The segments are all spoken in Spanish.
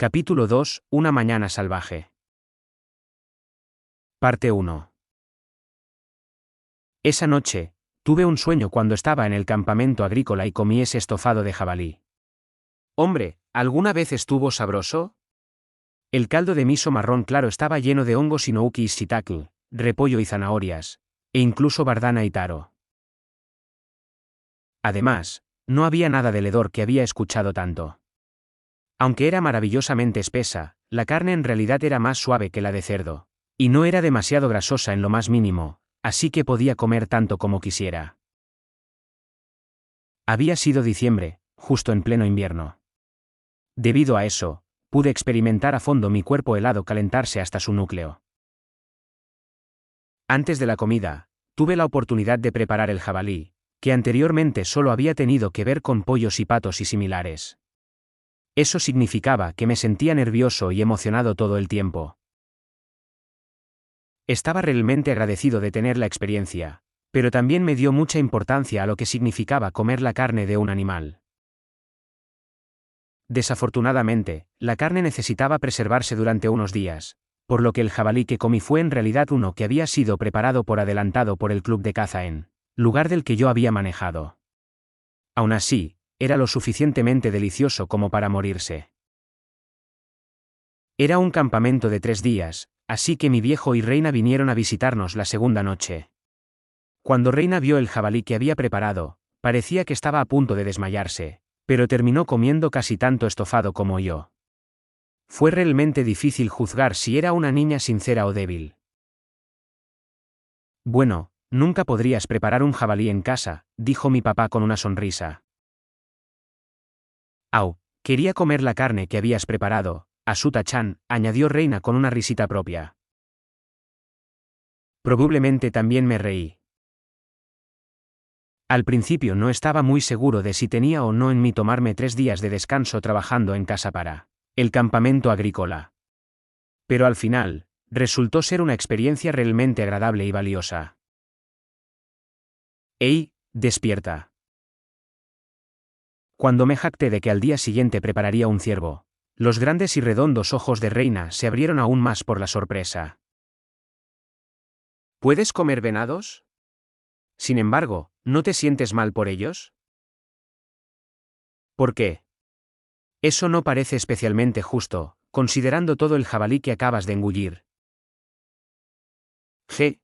Capítulo 2. Una mañana salvaje. Parte 1. Esa noche, tuve un sueño cuando estaba en el campamento agrícola y comí ese estofado de jabalí. Hombre, ¿alguna vez estuvo sabroso? El caldo de miso marrón claro estaba lleno de hongos inouki y shiitake, repollo y zanahorias, e incluso bardana y taro. Además, no había nada del hedor que había escuchado tanto. Aunque era maravillosamente espesa, la carne en realidad era más suave que la de cerdo. Y no era demasiado grasosa en lo más mínimo, así que podía comer tanto como quisiera. Había sido diciembre, justo en pleno invierno. Debido a eso, pude experimentar a fondo mi cuerpo helado calentarse hasta su núcleo. Antes de la comida, tuve la oportunidad de preparar el jabalí, que anteriormente solo había tenido que ver con pollos y patos y similares. Eso significaba que me sentía nervioso y emocionado todo el tiempo. Estaba realmente agradecido de tener la experiencia, pero también me dio mucha importancia a lo que significaba comer la carne de un animal. Desafortunadamente, la carne necesitaba preservarse durante unos días, por lo que el jabalí que comí fue en realidad uno que había sido preparado por adelantado por el club de caza en lugar del que yo había manejado. Aún así, era lo suficientemente delicioso como para morirse. Era un campamento de 3 días, así que mi viejo y Reina vinieron a visitarnos la segunda noche. Cuando Reina vio el jabalí que había preparado, parecía que estaba a punto de desmayarse, pero terminó comiendo casi tanto estofado como yo. Fue realmente difícil juzgar si era una niña sincera o débil. Bueno, nunca podrías preparar un jabalí en casa, dijo mi papá con una sonrisa. Au, quería comer la carne que habías preparado, Asuta-chan, añadió Reina con una risita propia. Probablemente también me reí. Al principio no estaba muy seguro de si tenía o no en mí tomarme 3 días de descanso trabajando en casa para el campamento agrícola. Pero al final, resultó ser una experiencia realmente agradable y valiosa. ¡Ey, despierta! Cuando me jacté de que al día siguiente prepararía un ciervo, los grandes y redondos ojos de Reina se abrieron aún más por la sorpresa. ¿Puedes comer venados? Sin embargo, ¿no te sientes mal por ellos? ¿Por qué? Eso no parece especialmente justo, considerando todo el jabalí que acabas de engullir. G.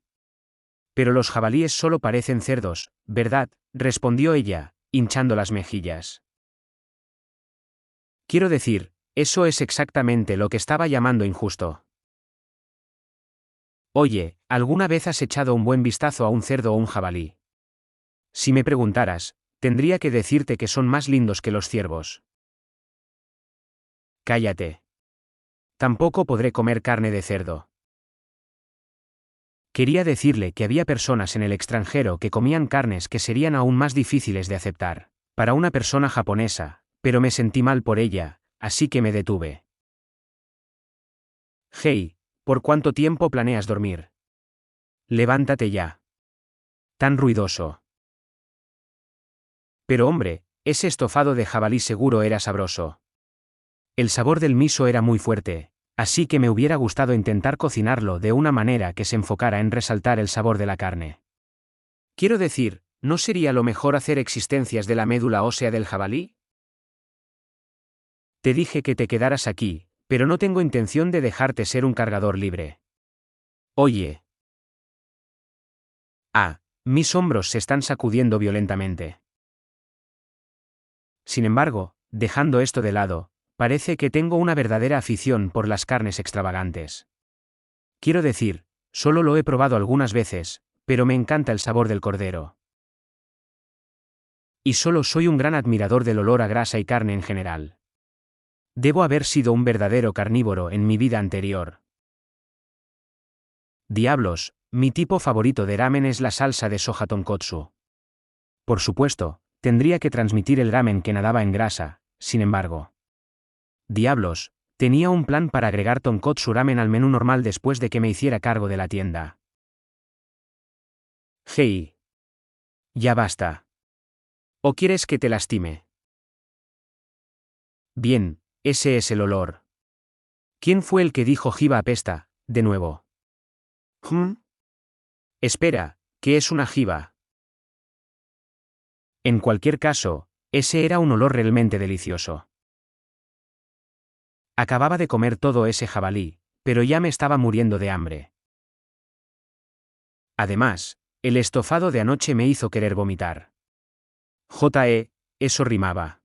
Pero los jabalíes solo parecen cerdos, ¿verdad?, respondió ella, hinchando las mejillas. Quiero decir, eso es exactamente lo que estaba llamando injusto. Oye, ¿alguna vez has echado un buen vistazo a un cerdo o un jabalí? Si me preguntaras, tendría que decirte que son más lindos que los ciervos. Cállate. Tampoco podré comer carne de cerdo. Quería decirle que había personas en el extranjero que comían carnes que serían aún más difíciles de aceptar para una persona japonesa, pero me sentí mal por ella, así que me detuve. Hey, ¿por cuánto tiempo planeas dormir? Levántate ya. Tan ruidoso. Pero hombre, ese estofado de jabalí seguro era sabroso. El sabor del miso era muy fuerte, así que me hubiera gustado intentar cocinarlo de una manera que se enfocara en resaltar el sabor de la carne. Quiero decir, ¿no sería lo mejor hacer existencias de la médula ósea del jabalí? Te dije que te quedaras aquí, pero no tengo intención de dejarte ser un cargador libre. Oye. Ah, mis hombros se están sacudiendo violentamente. Sin embargo, dejando esto de lado, parece que tengo una verdadera afición por las carnes extravagantes. Quiero decir, solo lo he probado algunas veces, pero me encanta el sabor del cordero. Y solo soy un gran admirador del olor a grasa y carne en general. Debo haber sido un verdadero carnívoro en mi vida anterior. Diablos, mi tipo favorito de ramen es la salsa de soja tonkotsu. Por supuesto, tendría que transmitir el ramen que nadaba en grasa, sin embargo. Diablos, tenía un plan para agregar tonkotsu ramen al menú normal después de que me hiciera cargo de la tienda. Hey. Ya basta. ¿O quieres que te lastime? Bien, ese es el olor. ¿Quién fue el que dijo jiba apesta, de nuevo? Espera, ¿qué es una jiba? En cualquier caso, ese era un olor realmente delicioso. Acababa de comer todo ese jabalí, pero ya me estaba muriendo de hambre. Además, el estofado de anoche me hizo querer vomitar. Eso rimaba.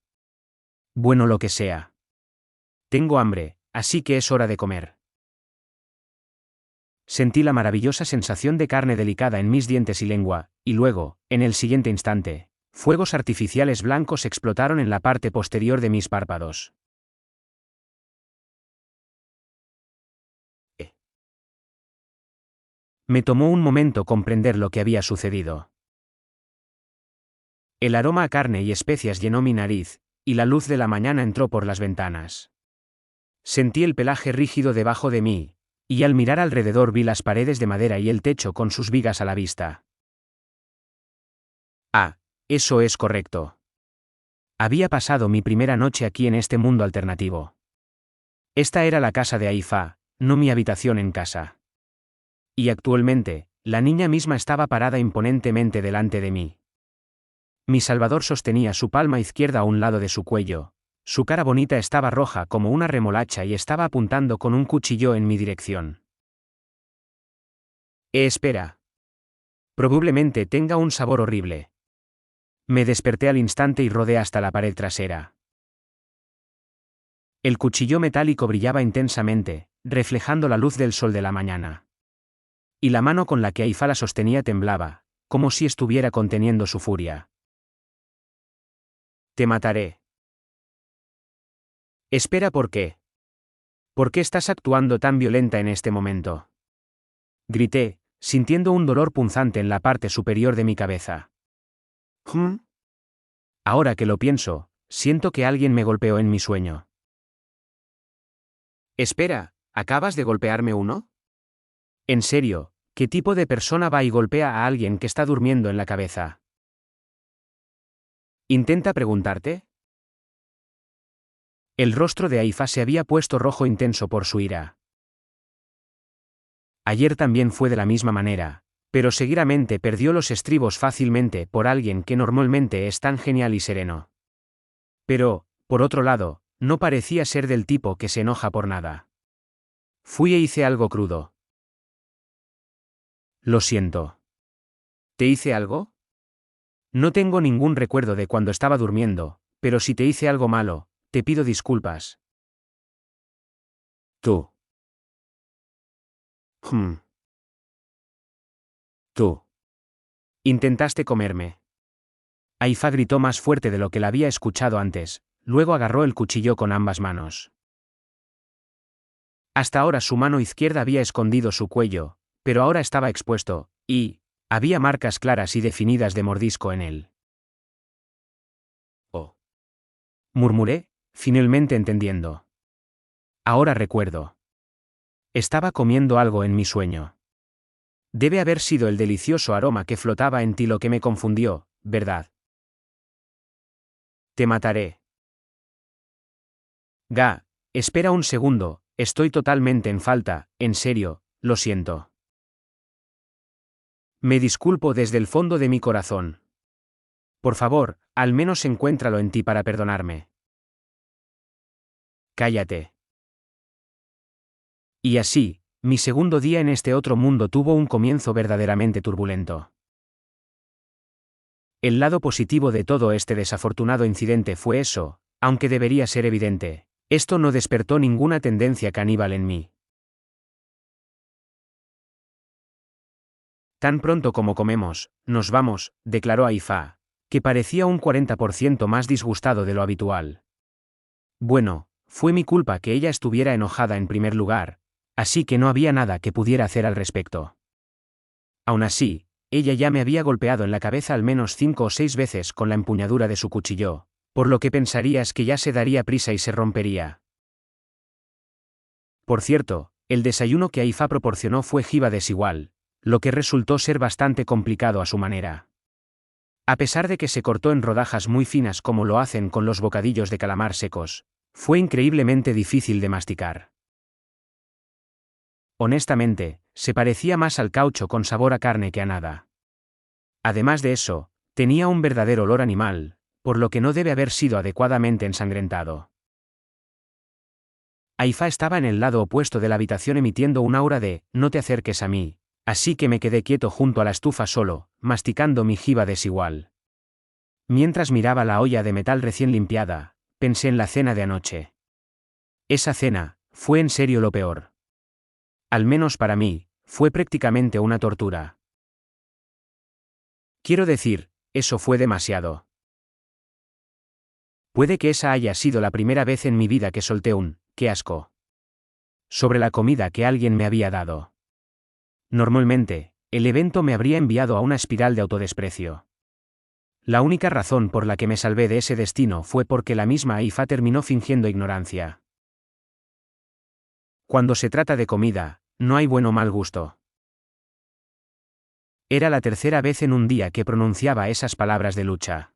Bueno, lo que sea. Tengo hambre, así que es hora de comer. Sentí la maravillosa sensación de carne delicada en mis dientes y lengua, y luego, en el siguiente instante, fuegos artificiales blancos explotaron en la parte posterior de mis párpados. Me tomó un momento comprender lo que había sucedido. El aroma a carne y especias llenó mi nariz, y la luz de la mañana entró por las ventanas. Sentí el pelaje rígido debajo de mí, y al mirar alrededor vi las paredes de madera y el techo con sus vigas a la vista. Ah, eso es correcto. Había pasado mi primera noche aquí en este mundo alternativo. Esta era la casa de Aifa, no mi habitación en casa. Y actualmente, la niña misma estaba parada imponentemente delante de mí. Mi salvador sostenía su palma izquierda a un lado de su cuello. Su cara bonita estaba roja como una remolacha y estaba apuntando con un cuchillo en mi dirección. Espera. Probablemente tenga un sabor horrible. Me desperté al instante y rodé hasta la pared trasera. El cuchillo metálico brillaba intensamente, reflejando la luz del sol de la mañana. Y la mano con la que Aifa la sostenía temblaba, como si estuviera conteniendo su furia. Te mataré. Espera, ¿por qué? ¿Por qué estás actuando tan violenta en este momento? Grité, sintiendo un dolor punzante en la parte superior de mi cabeza. Ahora que lo pienso, siento que alguien me golpeó en mi sueño. Espera, ¿acabas de golpearme uno? En serio, ¿qué tipo de persona va y golpea a alguien que está durmiendo en la cabeza? ¿Intenta preguntarte? El rostro de Aifa se había puesto rojo intenso por su ira. Ayer también fue de la misma manera, pero seguidamente perdió los estribos fácilmente por alguien que normalmente es tan genial y sereno. Pero, por otro lado, no parecía ser del tipo que se enoja por nada. Fui e hice algo crudo. Lo siento. ¿Te hice algo? No tengo ningún recuerdo de cuando estaba durmiendo, pero si te hice algo malo, te pido disculpas. Tú. Tú. Intentaste comerme. Aifa gritó más fuerte de lo que la había escuchado antes, luego agarró el cuchillo con ambas manos. Hasta ahora su mano izquierda había escondido su cuello, pero ahora estaba expuesto, y había marcas claras y definidas de mordisco en él. Oh. Murmuré, finalmente entendiendo. Ahora recuerdo. Estaba comiendo algo en mi sueño. Debe haber sido el delicioso aroma que flotaba en ti lo que me confundió, ¿verdad? Te mataré. Espera un segundo, estoy totalmente en falta, en serio, lo siento. Me disculpo desde el fondo de mi corazón. Por favor, al menos encuéntralo en ti para perdonarme. Cállate. Y así, mi segundo día en este otro mundo tuvo un comienzo verdaderamente turbulento. El lado positivo de todo este desafortunado incidente fue eso, aunque debería ser evidente, esto no despertó ninguna tendencia caníbal en mí. Tan pronto como comemos, nos vamos, declaró Aifa, que parecía un 40% más disgustado de lo habitual. Bueno, fue mi culpa que ella estuviera enojada en primer lugar, así que no había nada que pudiera hacer al respecto. Aún así, ella ya me había golpeado en la cabeza al menos 5 o 6 veces con la empuñadura de su cuchillo, por lo que pensarías que ya se daría prisa y se rompería. Por cierto, el desayuno que Aifa proporcionó fue jiba desigual, lo que resultó ser bastante complicado a su manera. A pesar de que se cortó en rodajas muy finas como lo hacen con los bocadillos de calamar secos, fue increíblemente difícil de masticar. Honestamente, se parecía más al caucho con sabor a carne que a nada. Además de eso, tenía un verdadero olor animal, por lo que no debe haber sido adecuadamente ensangrentado. Aifa estaba en el lado opuesto de la habitación emitiendo un aura de «no te acerques a mí», así que me quedé quieto junto a la estufa solo, masticando mi jiba desigual. Mientras miraba la olla de metal recién limpiada, pensé en la cena de anoche. Esa cena, fue en serio lo peor. Al menos para mí, fue prácticamente una tortura. Quiero decir, eso fue demasiado. Puede que esa haya sido la primera vez en mi vida que solté un «qué asco» sobre la comida que alguien me había dado. Normalmente, el evento me habría enviado a una espiral de autodesprecio. La única razón por la que me salvé de ese destino fue porque la misma Aifa terminó fingiendo ignorancia. Cuando se trata de comida, no hay buen o mal gusto. Era la tercera vez en un día que pronunciaba esas palabras de lucha.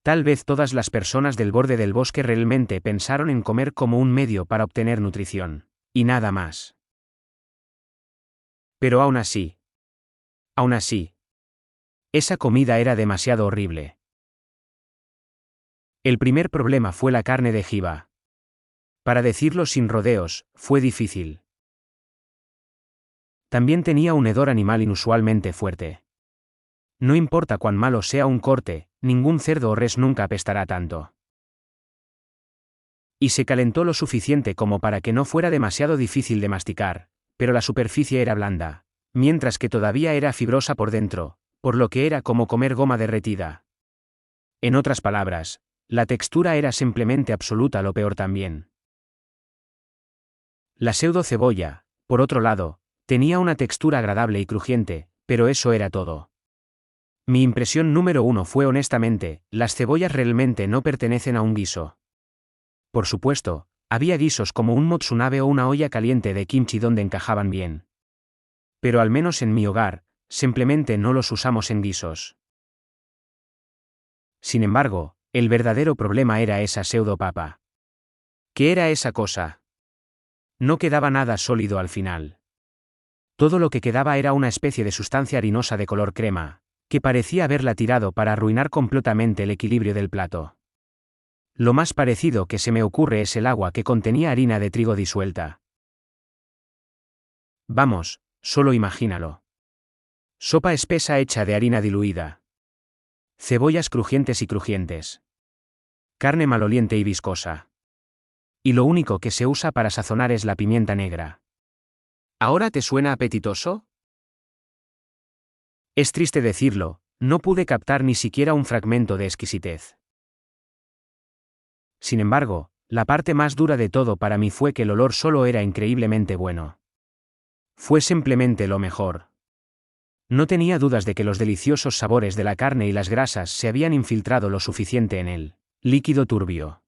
Tal vez todas las personas del borde del bosque realmente pensaron en comer como un medio para obtener nutrición, y nada más. Pero aún así, esa comida era demasiado horrible. El primer problema fue la carne de jiba. Para decirlo sin rodeos, fue difícil. También tenía un hedor animal inusualmente fuerte. No importa cuán malo sea un corte, ningún cerdo o res nunca apestará tanto. Y se calentó lo suficiente como para que no fuera demasiado difícil de masticar, pero la superficie era blanda, mientras que todavía era fibrosa por dentro, por lo que era como comer goma derretida. En otras palabras, la textura era simplemente absoluta, lo peor también. La pseudo cebolla, por otro lado, tenía una textura agradable y crujiente, pero eso era todo. Mi impresión número uno fue honestamente, las cebollas realmente no pertenecen a un guiso. Por supuesto, había guisos como un motsunabe o una olla caliente de kimchi donde encajaban bien. Pero al menos en mi hogar, simplemente no los usamos en guisos. Sin embargo, el verdadero problema era esa pseudopapa. ¿Qué era esa cosa? No quedaba nada sólido al final. Todo lo que quedaba era una especie de sustancia harinosa de color crema, que parecía haberla tirado para arruinar completamente el equilibrio del plato. Lo más parecido que se me ocurre es el agua que contenía harina de trigo disuelta. Vamos, solo imagínalo. Sopa espesa hecha de harina diluida. Cebollas crujientes y crujientes. Carne maloliente y viscosa. Y lo único que se usa para sazonar es la pimienta negra. ¿Ahora te suena apetitoso? Es triste decirlo, no pude captar ni siquiera un fragmento de exquisitez. Sin embargo, la parte más dura de todo para mí fue que el olor solo era increíblemente bueno. Fue simplemente lo mejor. No tenía dudas de que los deliciosos sabores de la carne y las grasas se habían infiltrado lo suficiente en él, líquido turbio.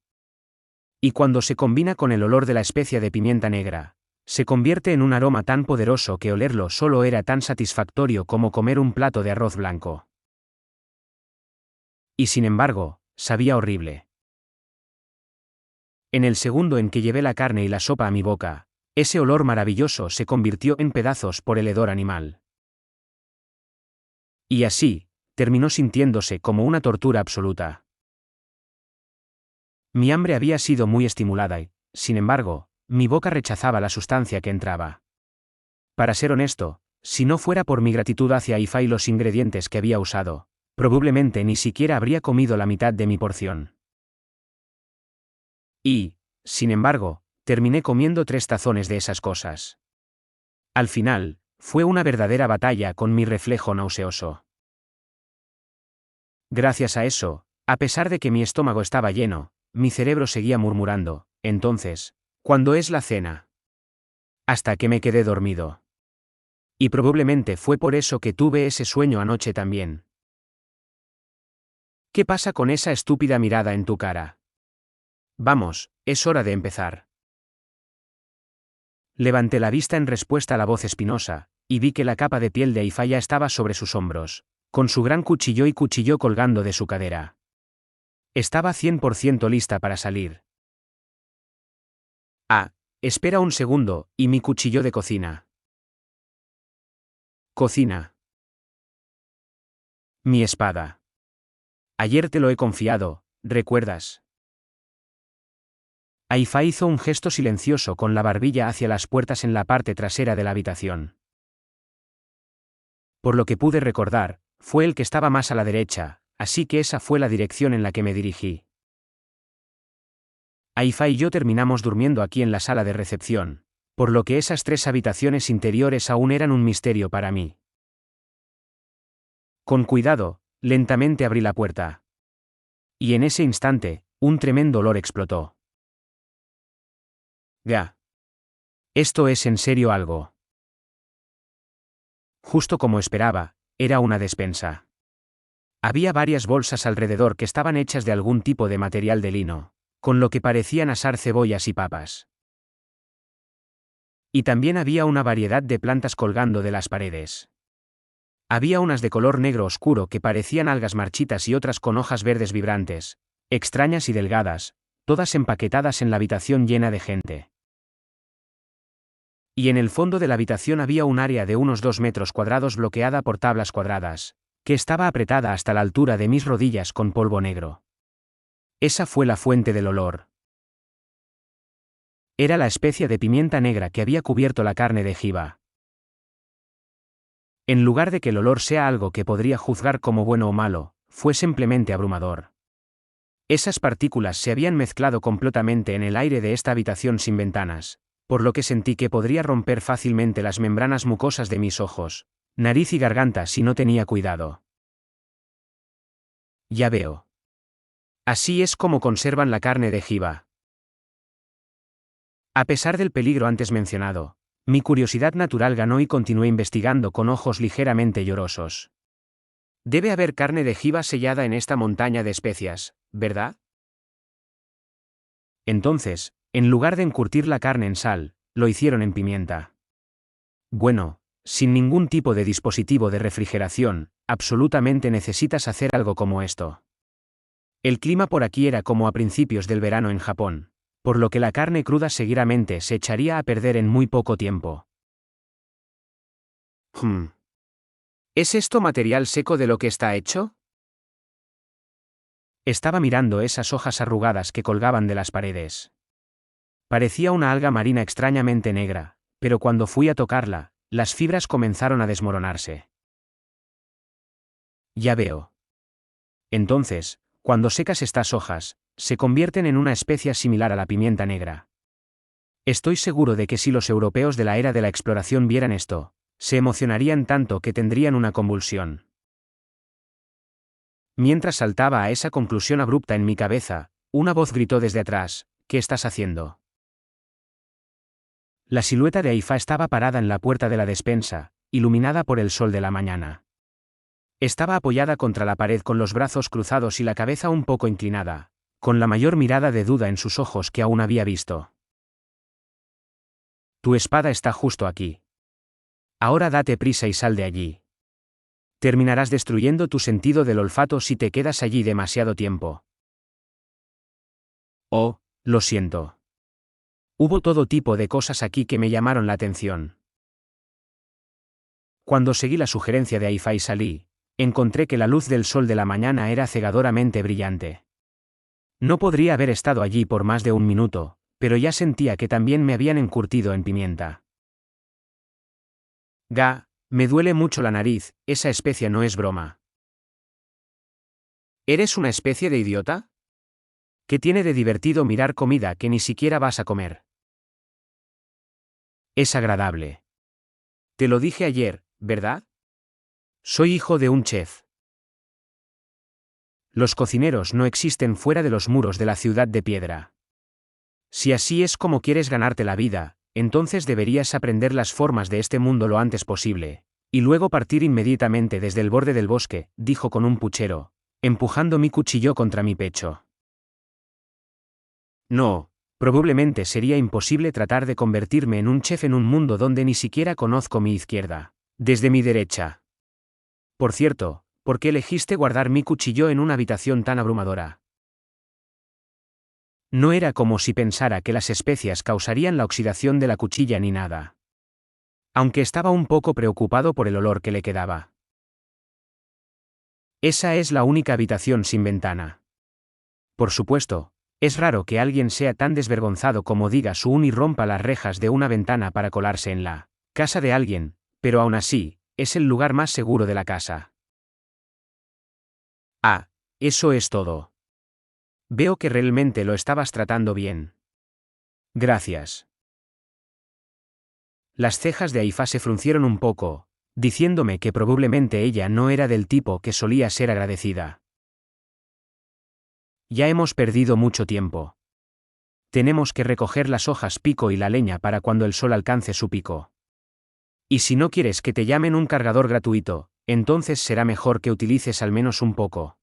Y cuando se combina con el olor de la especia de pimienta negra, se convierte en un aroma tan poderoso que olerlo solo era tan satisfactorio como comer un plato de arroz blanco. Y sin embargo, sabía horrible. En el segundo en que llevé la carne y la sopa a mi boca, ese olor maravilloso se convirtió en pedazos por el hedor animal. Y así, terminó sintiéndose como una tortura absoluta. Mi hambre había sido muy estimulada y, sin embargo, mi boca rechazaba la sustancia que entraba. Para ser honesto, si no fuera por mi gratitud hacia Aifa y los ingredientes que había usado, probablemente ni siquiera habría comido la mitad de mi porción. Y, sin embargo, terminé comiendo 3 tazones de esas cosas. Al final, fue una verdadera batalla con mi reflejo nauseoso. Gracias a eso, a pesar de que mi estómago estaba lleno, mi cerebro seguía murmurando, entonces, ¿cuándo es la cena? Hasta que me quedé dormido. Y probablemente fue por eso que tuve ese sueño anoche también. ¿Qué pasa con esa estúpida mirada en tu cara? Vamos, es hora de empezar. Levanté la vista en respuesta a la voz espinosa, y vi que la capa de piel de Aifa ya estaba sobre sus hombros, con su gran cuchillo colgando de su cadera. Estaba 100% lista para salir. Ah, Espera un segundo, ¿y mi cuchillo de cocina? Cocina. Mi espada. Ayer te lo he confiado, ¿recuerdas? Aifa hizo un gesto silencioso con la barbilla hacia las puertas en la parte trasera de la habitación. Por lo que pude recordar, fue el que estaba más a la derecha, así que esa fue la dirección en la que me dirigí. Aifa y yo terminamos durmiendo aquí en la sala de recepción, por lo que esas 3 habitaciones interiores aún eran un misterio para mí. Con cuidado, lentamente abrí la puerta. Y en ese instante, un tremendo olor explotó. Ya. Esto es en serio algo. Justo como esperaba, era una despensa. Había varias bolsas alrededor que estaban hechas de algún tipo de material de lino, con lo que parecían asar cebollas y papas. Y también había una variedad de plantas colgando de las paredes. Había unas de color negro oscuro que parecían algas marchitas y otras con hojas verdes vibrantes, extrañas y delgadas, todas empaquetadas en la habitación llena de gente. Y en el fondo de la habitación había un área de unos 2 metros cuadrados bloqueada por tablas cuadradas, que estaba apretada hasta la altura de mis rodillas con polvo negro. Esa fue la fuente del olor. Era la especie de pimienta negra que había cubierto la carne de jiba. En lugar de que el olor sea algo que podría juzgar como bueno o malo, fue simplemente abrumador. Esas partículas se habían mezclado completamente en el aire de esta habitación sin ventanas, por lo que sentí que podría romper fácilmente las membranas mucosas de mis ojos, nariz y garganta si no tenía cuidado. Ya veo. Así es como conservan la carne de jiba. A pesar del peligro antes mencionado, mi curiosidad natural ganó y continué investigando con ojos ligeramente llorosos. Debe haber carne de jiba sellada en esta montaña de especias, ¿verdad? Entonces, en lugar de encurtir la carne en sal, lo hicieron en pimienta. Bueno, sin ningún tipo de dispositivo de refrigeración, absolutamente necesitas hacer algo como esto. El clima por aquí era como a principios del verano en Japón, por lo que la carne cruda seguramente se echaría a perder en muy poco tiempo. ¿Es esto material seco de lo que está hecho? Estaba mirando esas hojas arrugadas que colgaban de las paredes. Parecía una alga marina extrañamente negra, pero cuando fui a tocarla, las fibras comenzaron a desmoronarse. Ya veo. Entonces, cuando secas estas hojas, se convierten en una especia similar a la pimienta negra. Estoy seguro de que si los europeos de la era de la exploración vieran esto, se emocionarían tanto que tendrían una convulsión. Mientras saltaba a esa conclusión abrupta en mi cabeza, una voz gritó desde atrás: ¿qué estás haciendo? La silueta de Aifa estaba parada en la puerta de la despensa, iluminada por el sol de la mañana. Estaba apoyada contra la pared con los brazos cruzados y la cabeza un poco inclinada, con la mayor mirada de duda en sus ojos que aún había visto. Tu espada está justo aquí. Ahora date prisa y sal de allí. Terminarás destruyendo tu sentido del olfato si te quedas allí demasiado tiempo. Oh, lo siento. Hubo todo tipo de cosas aquí que me llamaron la atención. Cuando seguí la sugerencia de Aifa y salí, encontré que la luz del sol de la mañana era cegadoramente brillante. No podría haber estado allí por más de un minuto, pero ya sentía que también me habían encurtido en pimienta. Me duele mucho la nariz, esa especia no es broma. ¿Eres una especie de idiota? ¿Qué tiene de divertido mirar comida que ni siquiera vas a comer? Es agradable. Te lo dije ayer, ¿verdad? Soy hijo de un chef. Los cocineros no existen fuera de los muros de la ciudad de piedra. Si así es como quieres ganarte la vida, entonces deberías aprender las formas de este mundo lo antes posible, y luego partir inmediatamente desde el borde del bosque, dijo con un puchero, empujando mi cuchillo contra mi pecho. No, probablemente sería imposible tratar de convertirme en un chef en un mundo donde ni siquiera conozco mi izquierda, desde mi derecha. Por cierto, ¿por qué elegiste guardar mi cuchillo en una habitación tan abrumadora? No era como si pensara que las especias causarían la oxidación de la cuchilla ni nada. Aunque estaba un poco preocupado por el olor que le quedaba. Esa es la única habitación sin ventana. Por supuesto, es raro que alguien sea tan desvergonzado como diga su y rompa las rejas de una ventana para colarse en la casa de alguien, pero aún así, es el lugar más seguro de la casa. Ah, eso es todo. Veo que realmente lo estabas tratando bien. Gracias. Las cejas de Aifá se fruncieron un poco, diciéndome que probablemente ella no era del tipo que solía ser agradecida. Ya hemos perdido mucho tiempo. Tenemos que recoger las hojas pico y la leña para cuando el sol alcance su pico. Y si no quieres que te llamen un cargador gratuito, entonces será mejor que utilices al menos un poco.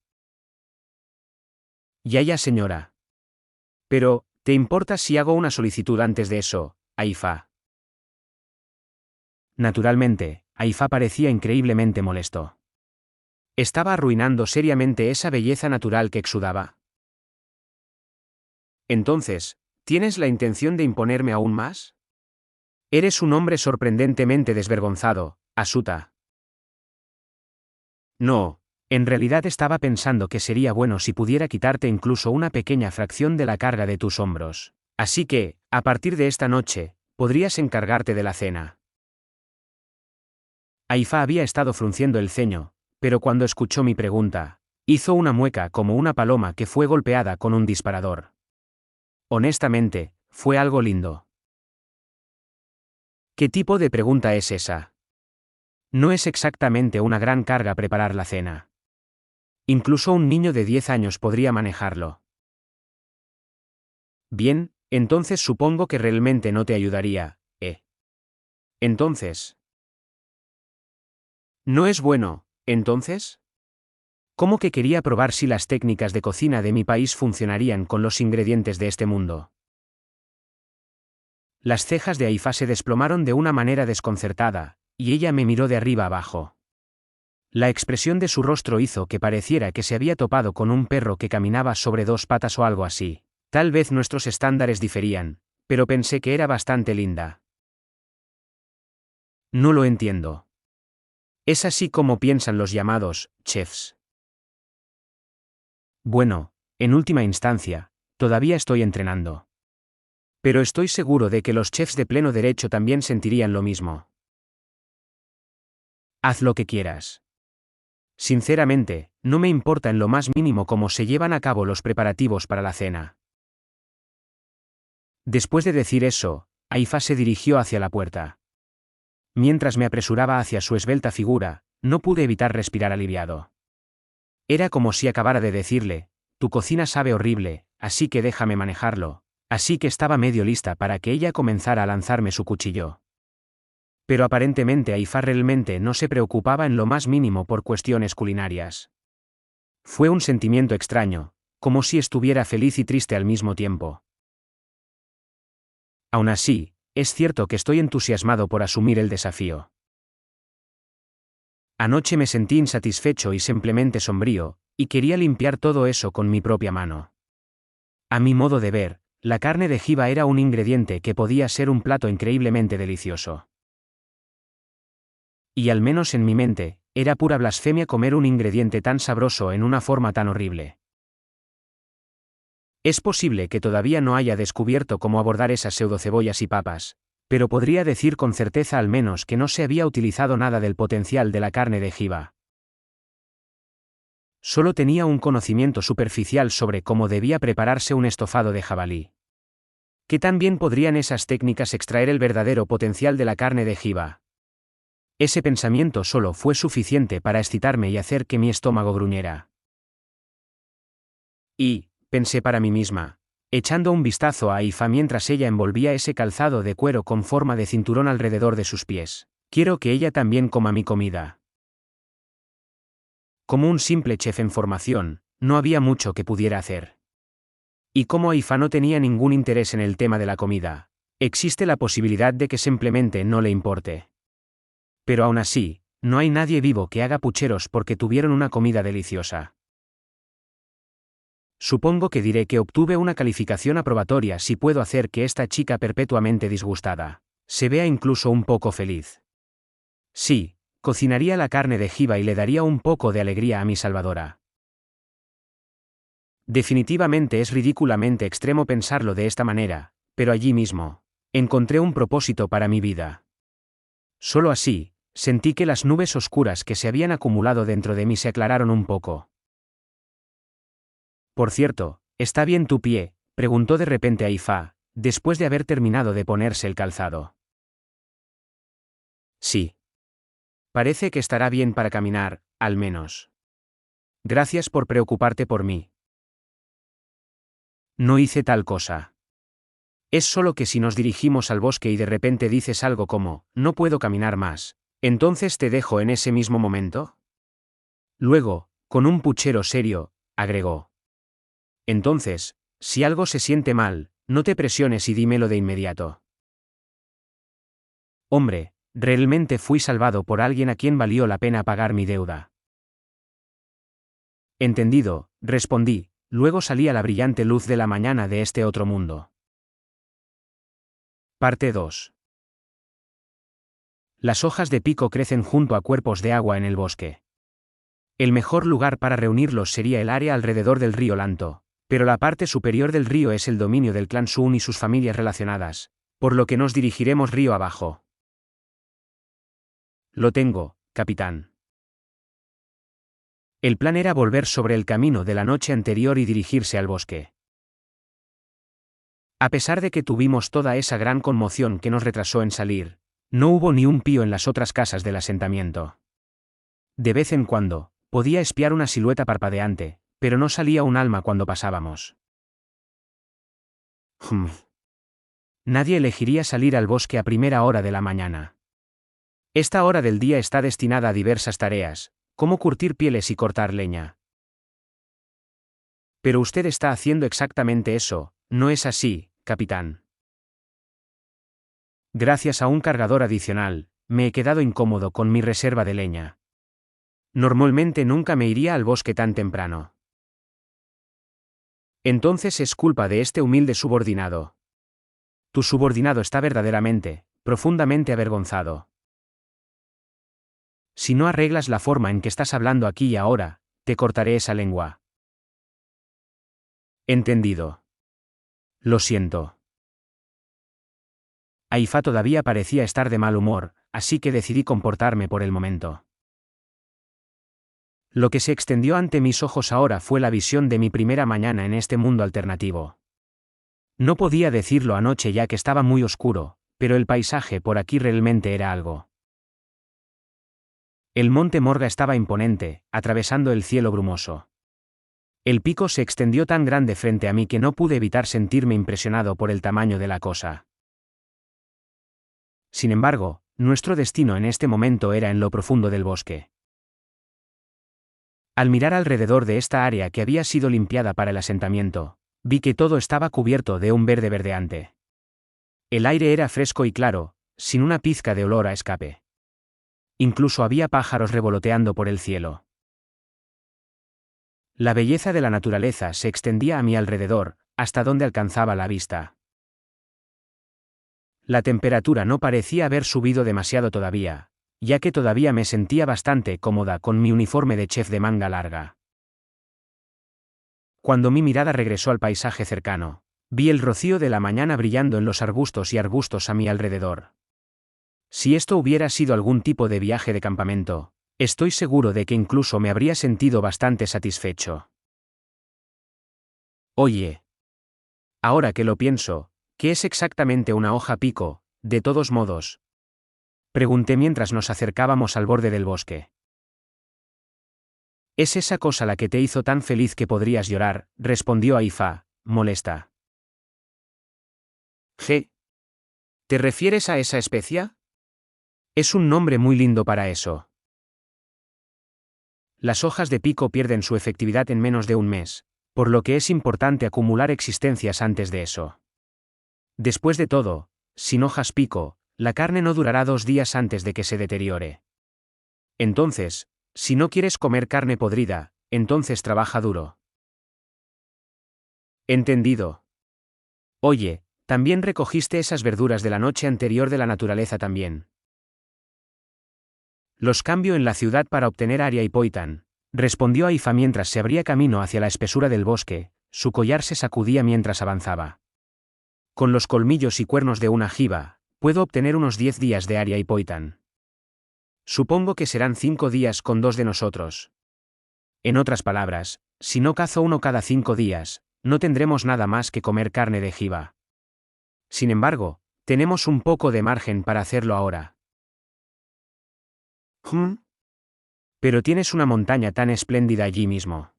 Ya, señora. Pero, ¿te importa si hago una solicitud antes de eso, Aifá? Naturalmente, Aifá parecía increíblemente molesto. Estaba arruinando seriamente esa belleza natural que exudaba. Entonces, ¿tienes la intención de imponerme aún más? Eres un hombre sorprendentemente desvergonzado, Asuta. No, en realidad estaba pensando que sería bueno si pudiera quitarte incluso una pequeña fracción de la carga de tus hombros. Así que, a partir de esta noche, podrías encargarte de la cena. Aifá había estado frunciendo el ceño, pero cuando escuchó mi pregunta, hizo una mueca como una paloma que fue golpeada con un disparador. Honestamente, fue algo lindo. ¿Qué tipo de pregunta es esa? No es exactamente una gran carga preparar la cena. Incluso un niño de 10 años podría manejarlo. Bien, entonces supongo que realmente no te ayudaría, ¿eh? Entonces. ¿No es bueno, entonces? ¿Cómo que quería probar si las técnicas de cocina de mi país funcionarían con los ingredientes de este mundo? Las cejas de Aifá se desplomaron de una manera desconcertada, y ella me miró de arriba abajo. La expresión de su rostro hizo que pareciera que se había topado con un perro que caminaba sobre dos patas o algo así. Tal vez nuestros estándares diferían, pero pensé que era bastante linda. No lo entiendo. Es así como piensan los llamados chefs. Bueno, en última instancia, todavía estoy entrenando. Pero estoy seguro de que los chefs de pleno derecho también sentirían lo mismo. Haz lo que quieras. Sinceramente, no me importa en lo más mínimo cómo se llevan a cabo los preparativos para la cena. Después de decir eso, Aifá se dirigió hacia la puerta. Mientras me apresuraba hacia su esbelta figura, no pude evitar respirar aliviado. Era como si acabara de decirle, tu cocina sabe horrible, así que déjame manejarlo, así que estaba medio lista para que ella comenzara a lanzarme su cuchillo. Pero aparentemente Aifá realmente no se preocupaba en lo más mínimo por cuestiones culinarias. Fue un sentimiento extraño, como si estuviera feliz y triste al mismo tiempo. Aún así, es cierto que estoy entusiasmado por asumir el desafío. Anoche me sentí insatisfecho y simplemente sombrío, y quería limpiar todo eso con mi propia mano. A mi modo de ver, la carne de jiba era un ingrediente que podía ser un plato increíblemente delicioso. Y al menos en mi mente, era pura blasfemia comer un ingrediente tan sabroso en una forma tan horrible. Es posible que todavía no haya descubierto cómo abordar esas pseudocebollas y papas, pero podría decir con certeza al menos que no se había utilizado nada del potencial de la carne de jiba. Solo tenía un conocimiento superficial sobre cómo debía prepararse un estofado de jabalí. ¿Qué tan bien podrían esas técnicas extraer el verdadero potencial de la carne de jiba? Ese pensamiento solo fue suficiente para excitarme y hacer que mi estómago gruñera. Y, pensé para mí misma, echando un vistazo a Aifá mientras ella envolvía ese calzado de cuero con forma de cinturón alrededor de sus pies, quiero que ella también coma mi comida. Como un simple chef en formación, no había mucho que pudiera hacer. Y como Aifá no tenía ningún interés en el tema de la comida, existe la posibilidad de que simplemente no le importe. Pero aún así, no hay nadie vivo que haga pucheros porque tuvieron una comida deliciosa. Supongo que diré que obtuve una calificación aprobatoria si puedo hacer que esta chica perpetuamente disgustada se vea incluso un poco feliz. Sí, cocinaría la carne de jiba y le daría un poco de alegría a mi salvadora. Definitivamente es ridículamente extremo pensarlo de esta manera, pero allí mismo encontré un propósito para mi vida. Solo así, sentí que las nubes oscuras que se habían acumulado dentro de mí se aclararon un poco. Por cierto, ¿está bien tu pie?, preguntó de repente Aifá, después de haber terminado de ponerse el calzado. Sí. Parece que estará bien para caminar, al menos. Gracias por preocuparte por mí. No hice tal cosa. Es solo que si nos dirigimos al bosque y de repente dices algo como, no puedo caminar más, ¿entonces te dejo en ese mismo momento? Luego, con un puchero serio, agregó. Entonces, si algo se siente mal, no te presiones y dímelo de inmediato. Hombre, realmente fui salvado por alguien a quien valió la pena pagar mi deuda. Entendido, respondí, luego salí a la brillante luz de la mañana de este otro mundo. Parte 2. Las hojas de pico crecen junto a cuerpos de agua en el bosque. El mejor lugar para reunirlos sería el área alrededor del río Lanto, pero la parte superior del río es el dominio del clan Sun y sus familias relacionadas, por lo que nos dirigiremos río abajo. Lo tengo, capitán. El plan era volver sobre el camino de la noche anterior y dirigirse al bosque. A pesar de que tuvimos toda esa gran conmoción que nos retrasó en salir, no hubo ni un pío en las otras casas del asentamiento. De vez en cuando, podía espiar una silueta parpadeante, pero no salía un alma cuando pasábamos. Nadie elegiría salir al bosque a primera hora de la mañana. Esta hora del día está destinada a diversas tareas, como curtir pieles y cortar leña. Pero usted está haciendo exactamente eso, ¿no es así, capitán? Gracias a un cargador adicional, me he quedado incómodo con mi reserva de leña. Normalmente nunca me iría al bosque tan temprano. Entonces es culpa de este humilde subordinado. Tu subordinado está verdaderamente, profundamente avergonzado. Si no arreglas la forma en que estás hablando aquí y ahora, te cortaré esa lengua. Entendido. Lo siento. Aifá todavía parecía estar de mal humor, así que decidí comportarme por el momento. Lo que se extendió ante mis ojos ahora fue la visión de mi primera mañana en este mundo alternativo. No podía decirlo anoche ya que estaba muy oscuro, pero el paisaje por aquí realmente era algo. El monte Morga estaba imponente, atravesando el cielo brumoso. El pico se extendió tan grande frente a mí que no pude evitar sentirme impresionado por el tamaño de la cosa. Sin embargo, nuestro destino en este momento era en lo profundo del bosque. Al mirar alrededor de esta área que había sido limpiada para el asentamiento, vi que todo estaba cubierto de un verde verdeante. El aire era fresco y claro, sin una pizca de olor a escape. Incluso había pájaros revoloteando por el cielo. La belleza de la naturaleza se extendía a mi alrededor, hasta donde alcanzaba la vista. La temperatura no parecía haber subido demasiado todavía, ya que todavía me sentía bastante cómoda con mi uniforme de chef de manga larga. Cuando mi mirada regresó al paisaje cercano, vi el rocío de la mañana brillando en los arbustos y arbustos a mi alrededor. Si esto hubiera sido algún tipo de viaje de campamento, estoy seguro de que incluso me habría sentido bastante satisfecho. Oye. Ahora que lo pienso, ¿qué es exactamente una hoja pico, de todos modos? Pregunté mientras nos acercábamos al borde del bosque. Es esa cosa la que te hizo tan feliz que podrías llorar, respondió Aifá, molesta. ¿G? ¿Te refieres a esa especia? Es un nombre muy lindo para eso. Las hojas de pico pierden su efectividad en menos de un mes, por lo que es importante acumular existencias antes de eso. Después de todo, sin hojas pico, la carne no durará 2 días antes de que se deteriore. Entonces, si no quieres comer carne podrida, entonces trabaja duro. Entendido. Oye, también recogiste esas verduras de la noche anterior de la naturaleza también. Los cambio en la ciudad para obtener Arya y Poitan, respondió Aifa mientras se abría camino hacia la espesura del bosque, su collar se sacudía mientras avanzaba. Con los colmillos y cuernos de una jiba, puedo obtener unos 10 días de Arya y Poitan. Supongo que serán 5 días con 2 de nosotros. En otras palabras, si no cazo uno cada 5 días, no tendremos nada más que comer carne de jiba. Sin embargo, tenemos un poco de margen para hacerlo ahora. Pero tienes una montaña tan espléndida allí mismo.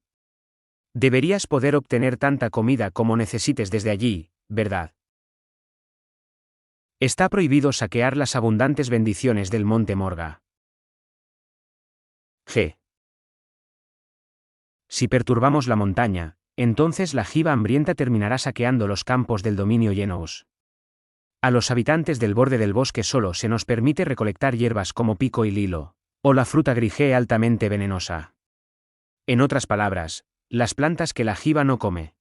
Deberías poder obtener tanta comida como necesites desde allí, ¿verdad? Está prohibido saquear las abundantes bendiciones del Monte Morga. G. Si perturbamos la montaña, entonces la jiba hambrienta terminará saqueando los campos del dominio Yenous. A los habitantes del borde del bosque solo se nos permite recolectar hierbas como pico y lilo, o la fruta grigé altamente venenosa. En otras palabras, las plantas que la jiba no come.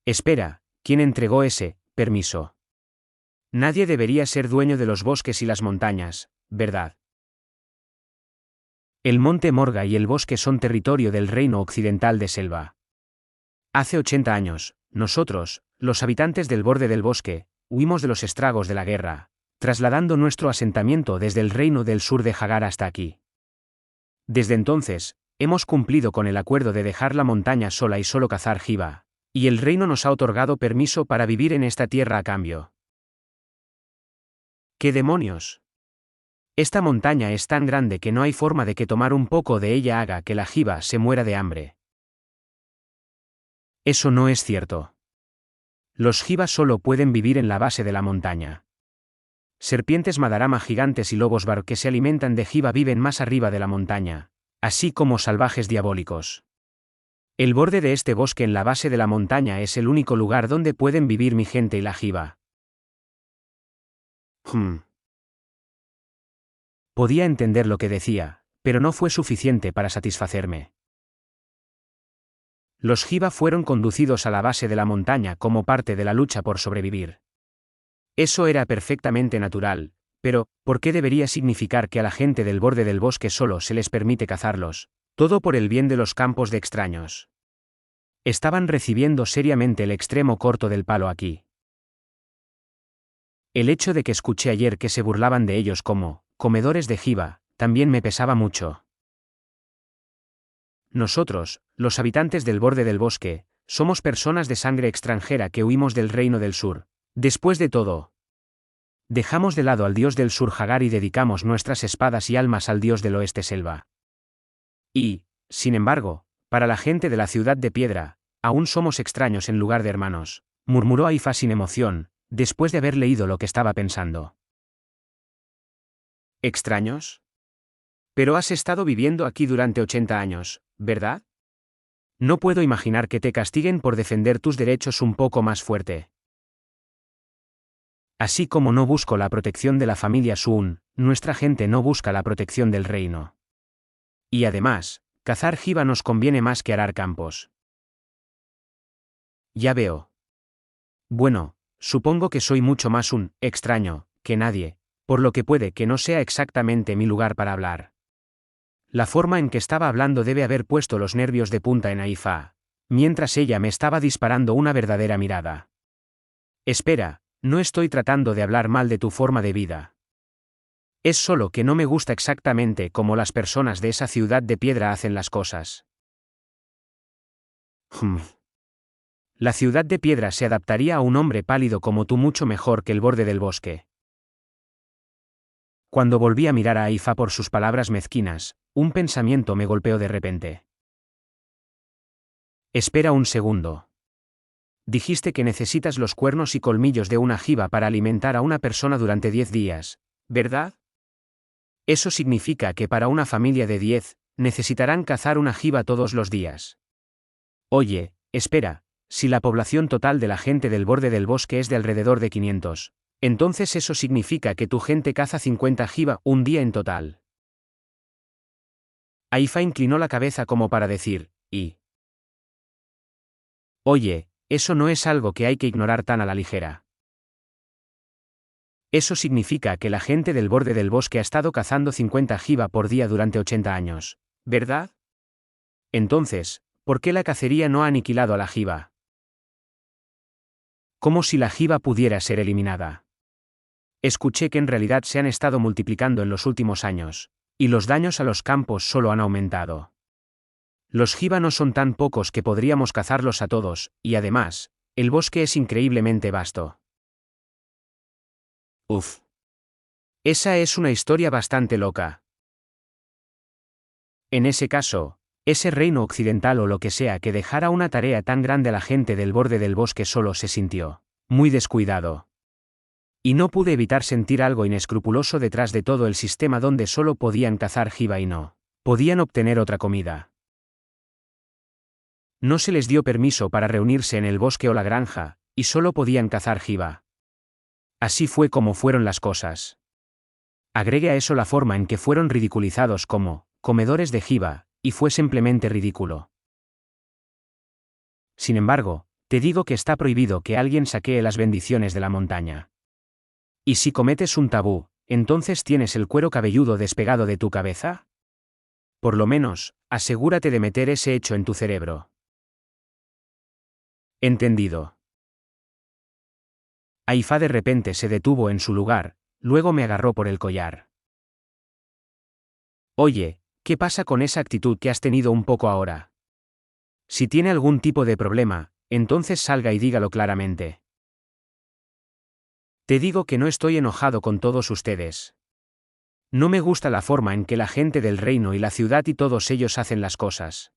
Espera, ¿quién entregó ese permiso? Nadie debería ser dueño de los bosques y las montañas, ¿verdad? El monte Morga y el bosque son territorio del Reino Occidental de Selva. Hace 80 años, nosotros, los habitantes del borde del bosque, huimos de los estragos de la guerra, trasladando nuestro asentamiento desde el Reino del Sur de Hagar hasta aquí. Desde entonces, hemos cumplido con el acuerdo de dejar la montaña sola y solo cazar jiba, y el reino nos ha otorgado permiso para vivir en esta tierra a cambio. ¿Qué demonios? Esta montaña es tan grande que no hay forma de que tomar un poco de ella haga que la jiba se muera de hambre. Eso no es cierto. Los jibas solo pueden vivir en la base de la montaña. Serpientes madarama gigantes y lobos bar que se alimentan de jiba viven más arriba de la montaña, así como salvajes diabólicos. El borde de este bosque en la base de la montaña es el único lugar donde pueden vivir mi gente y la jiba. Podía entender lo que decía, pero no fue suficiente para satisfacerme. Los jiba fueron conducidos a la base de la montaña como parte de la lucha por sobrevivir. Eso era perfectamente natural, pero, ¿por qué debería significar que a la gente del borde del bosque solo se les permite cazarlos? Todo por el bien de los campos de extraños. Estaban recibiendo seriamente el extremo corto del palo aquí. El hecho de que escuché ayer que se burlaban de ellos como comedores de jiba, también me pesaba mucho. Nosotros, los habitantes del borde del bosque, somos personas de sangre extranjera que huimos del Reino del Sur. Después de todo, dejamos de lado al dios del sur Hagar y dedicamos nuestras espadas y almas al dios del oeste Selva. Y, sin embargo, para la gente de la ciudad de piedra, aún somos extraños en lugar de hermanos, murmuró Aifa sin emoción, después de haber leído lo que estaba pensando. ¿Extraños? Pero has estado viviendo aquí durante 80 años, ¿verdad? No puedo imaginar que te castiguen por defender tus derechos un poco más fuerte. Así como no busco la protección de la familia Sun, nuestra gente no busca la protección del reino. Y además, cazar jiba nos conviene más que arar campos. Ya veo. Bueno, supongo que soy mucho más un extraño que nadie, por lo que puede que no sea exactamente mi lugar para hablar. La forma en que estaba hablando debe haber puesto los nervios de punta en Aifa, mientras ella me estaba disparando una verdadera mirada. Espera, no estoy tratando de hablar mal de tu forma de vida. Es solo que no me gusta exactamente cómo las personas de esa ciudad de piedra hacen las cosas. La ciudad de piedra se adaptaría a un hombre pálido como tú mucho mejor que el borde del bosque. Cuando volví a mirar a Aifa por sus palabras mezquinas, un pensamiento me golpeó de repente. Espera un segundo. Dijiste que necesitas los cuernos y colmillos de una jiba para alimentar a una persona durante 10 días, ¿verdad? Eso significa que para una familia de 10, necesitarán cazar una jiba todos los días. Oye, espera, si la población total de la gente del borde del bosque es de alrededor de 500, entonces eso significa que tu gente caza 50 jiba un día en total. Aifa inclinó la cabeza como para decir, ¿y Oye, eso no es algo que hay que ignorar tan a la ligera. Eso significa que la gente del borde del bosque ha estado cazando 50 jiba por día durante 80 años, ¿verdad? Entonces, ¿por qué la cacería no ha aniquilado a la jiba? Como si la jiba pudiera ser eliminada. Escuché que en realidad se han estado multiplicando en los últimos años, y los daños a los campos solo han aumentado. Los jiba no son tan pocos que podríamos cazarlos a todos, y además, el bosque es increíblemente vasto. Uf. Esa es una historia bastante loca. En ese caso, ese reino occidental o lo que sea que dejara una tarea tan grande a la gente del borde del bosque solo se sintió muy descuidado. Y no pude evitar sentir algo inescrupuloso detrás de todo el sistema donde solo podían cazar jiba y no podían obtener otra comida. No se les dio permiso para reunirse en el bosque o la granja, y solo podían cazar jiba. Así fue como fueron las cosas. Agregue a eso la forma en que fueron ridiculizados como comedores de jiba, y fue simplemente ridículo. Sin embargo, te digo que está prohibido que alguien saquee las bendiciones de la montaña. Y si cometes un tabú, ¿entonces tienes el cuero cabelludo despegado de tu cabeza? Por lo menos, asegúrate de meter ese hecho en tu cerebro. Entendido. Aifa de repente se detuvo en su lugar, luego me agarró por el collar. Oye, ¿qué pasa con esa actitud que has tenido un poco ahora? Si tiene algún tipo de problema, entonces salga y dígalo claramente. Te digo que no estoy enojado con todos ustedes. No me gusta la forma en que la gente del reino y la ciudad y todos ellos hacen las cosas.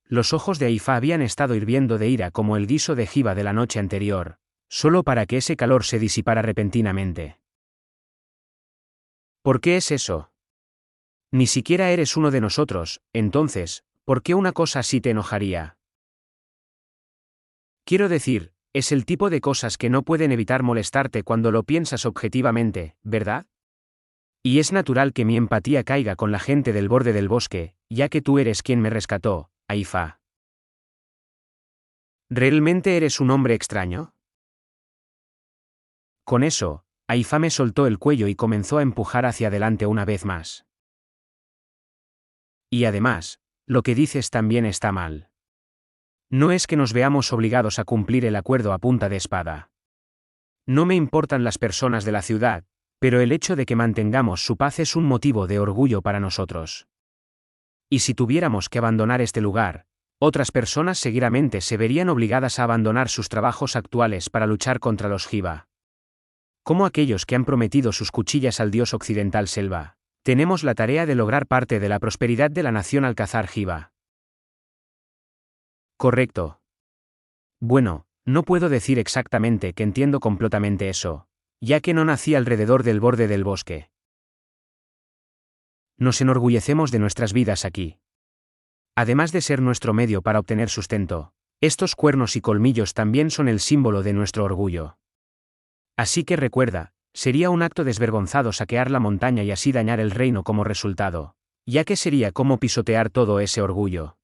Los ojos de Aifa habían estado hirviendo de ira como el guiso de jiba de la noche anterior, solo para que ese calor se disipara repentinamente. ¿Por qué es eso? Ni siquiera eres uno de nosotros, entonces, ¿por qué una cosa así te enojaría? Quiero decir, es el tipo de cosas que no pueden evitar molestarte cuando lo piensas objetivamente, ¿verdad? Y es natural que mi empatía caiga con la gente del borde del bosque, ya que tú eres quien me rescató, Aifa. ¿Realmente eres un hombre extraño? Con eso, Aifa me soltó el cuello y comenzó a empujar hacia adelante una vez más. Y además, lo que dices también está mal. No es que nos veamos obligados a cumplir el acuerdo a punta de espada. No me importan las personas de la ciudad, pero el hecho de que mantengamos su paz es un motivo de orgullo para nosotros. Y si tuviéramos que abandonar este lugar, otras personas seguramente se verían obligadas a abandonar sus trabajos actuales para luchar contra los jiba. Como aquellos que han prometido sus cuchillas al dios occidental Selva, tenemos la tarea de lograr parte de la prosperidad de la nación al cazar jiba. Correcto. Bueno, no puedo decir exactamente que entiendo completamente eso, ya que no nací alrededor del borde del bosque. Nos enorgullecemos de nuestras vidas aquí. Además de ser nuestro medio para obtener sustento, estos cuernos y colmillos también son el símbolo de nuestro orgullo. Así que recuerda, sería un acto desvergonzado saquear la montaña y así dañar el reino como resultado, ya que sería como pisotear todo ese orgullo.